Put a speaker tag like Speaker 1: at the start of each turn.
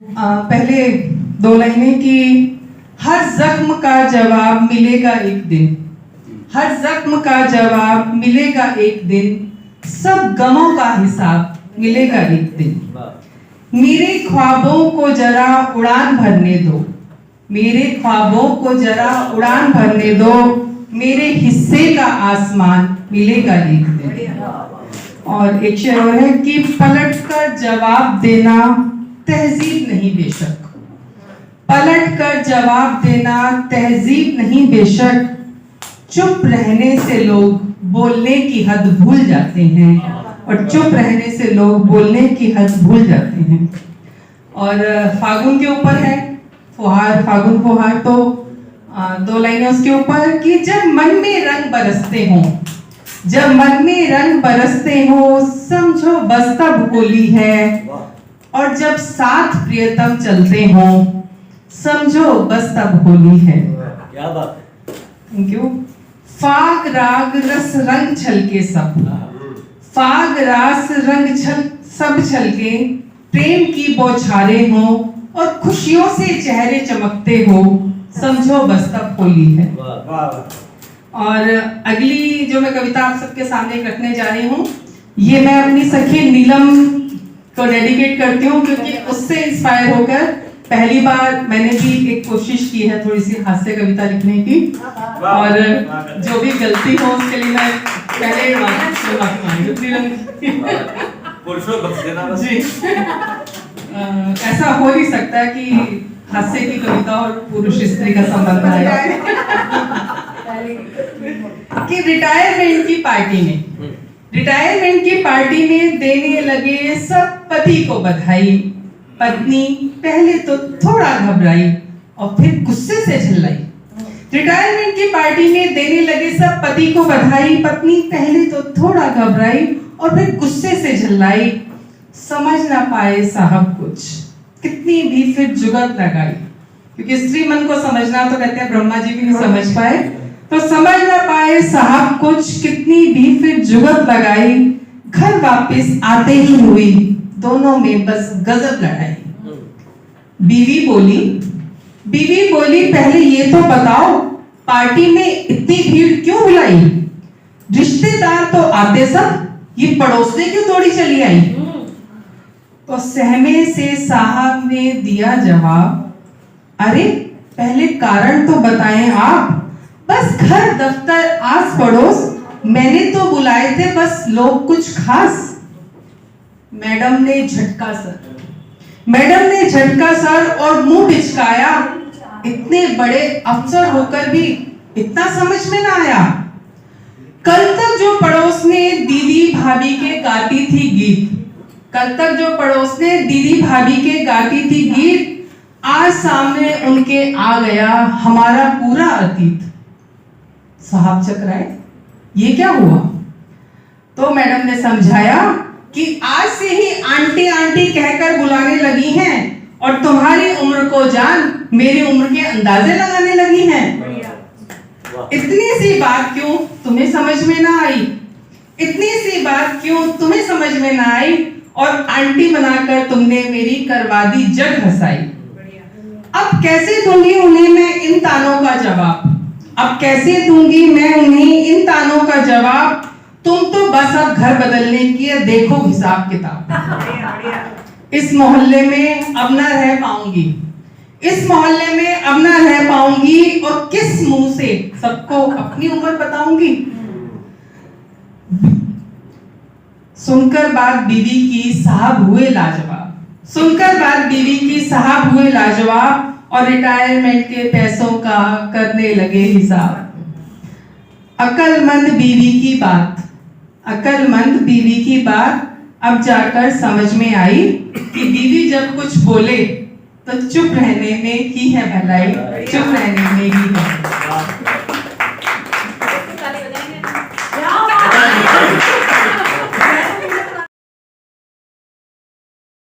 Speaker 1: पहले दो लाइनें कि हर जख्म का जवाब मिलेगा एक दिन, हर जख्म का जवाब मिलेगा एक दिन, सब गमों का हिसाब मिलेगा एक दिन। मेरे ख्वाबों को जरा उड़ान भरने दो, मेरे ख्वाबों को जरा उड़ान भरने दो, मेरे हिस्से का आसमान मिलेगा एक दिन। और एक शेर और है कि पलट कर जवाब देना तहजीब नहीं बेशक, पलट कर जवाब देना तहजीब नहीं बेशक, चुप रहने से लोग बोलने की हद भूल जाते हैं, और चुप रहने से लोग बोलने की हद भूल जाते हैं। और फागुन के ऊपर है फुहार, फागुन फुहार, तो दो लाइनें उसके ऊपर कि जब मन में रंग बरसते हों, जब मन में रंग बरसते हो समझो बस तब होली है, और जब साथ प्रियतम चलते हो समझो बस तब होली है।
Speaker 2: क्या बात है,
Speaker 1: थैंक यू। फाग राग रस रंग छलके सब, फाग रास रंग छल सब छलके, प्रेम की बौछारें हो और खुशियों से चेहरे चमकते हो समझो बस तब होली है। और अगली जो मैं कविता आप सबके सामने रखने जा रही हूँ, ये मैं अपनी सखी नीलम को डेडिकेट करती हूँ, क्योंकि उससे इंस्पायर होकर पहली बार मैंने भी एक कोशिश की है थोड़ी सी हास्य कविता लिखने की, और जो भी गलती हो उसके लिए मैं पहले माफी मांगती हूँ। जी, ऐसा हो नहीं सकता कि हास्य की कविता और पुरुष स्त्री का संबंध है। कि रिटायरमेंट की पार्टी में, रिटायरमेंट की पार्टी में देने लगे सब पति को बधाई, पत्नी पहले तो थोड़ा घबराई और फिर गुस्से से चिल्लाई। रिटायरमेंट की पार्टी में देने लगे सब पति को बधाई, पत्नी पहले तो थोड़ा घबराई और फिर गुस्से से चिल्लाई। समझ ना पाए साहब कुछ, कितनी भी फिर जुगत लगाई, क्योंकि स्त्री मन को समझना तो कहते हैं ब्रह्मा जी भी नहीं समझ पाए, तो समझ ना पाए साहब कुछ, कितनी भी फिर जुगत लगाई। घर वापस आते ही हुई दोनों में बस गजब लड़ाई। बीवी बोली पहले ये तो बताओ पार्टी में इतनी भीड़ क्यों बुलाई, रिश्तेदार तो आते सब, ये पड़ोसने क्यों तोड़ी चली आई। तो सहमे से साहब ने दिया जवाब, अरे पहले कारण तो बताएं आप, बस घर दफ्तर आस पड़ोस मैंने तो बुलाए थे बस लोग कुछ खास। मैडम ने झटका सर और मुंह बिचकाया, इतने बड़े अफसर होकर भी इतना समझ में ना आया। कल तक जो पड़ोस ने दीदी भाभी के गाती थी गीत, कल तक जो पड़ोस ने दीदी भाभी के गाती थी गीत, आज सामने उनके आ गया हमारा पूरा अतीत। साहब चकराए, ये क्या हुआ। तो मैडम ने समझाया कि आज से ही आंटी आंटी कहकर बुलाने लगी हैं, और तुम्हारी उम्र को जान मेरी उम्र के अंदाजे लगाने लगी हैं। इतनी सी बात क्यों तुम्हें समझ में ना आई, इतनी सी बात क्यों तुम्हें समझ में ना आई, और आंटी बनाकर तुमने मेरी करवा दी जग हंसाई। अब कैसे दूंगी उन्हें मैं इन तानों का जवाब, अब कैसे दूंगी मैं उन्हें इन तानों का जवाब, तुम तो बस अब घर बदलने की देखो हिसाब किताब। इस मोहल्ले में अब ना रह पाऊंगी, इस मोहल्ले में अब ना रह पाऊंगी, और किस मुंह से सबको अपनी उम्र बताऊंगी। सुनकर बात बीवी की साहब हुए लाजवाब, सुनकर बात बीवी की साहब हुए लाजवाब, और रिटायरमेंट के पैसों का करने लगे हिसाब। अक्लमंद बीवी की बात, अक्लमंद बीवी की बात अब जाकर समझ में आई, कि बीवी जब कुछ बोले तो चुप रहने में ही है भलाई, चुप रहने में ही है।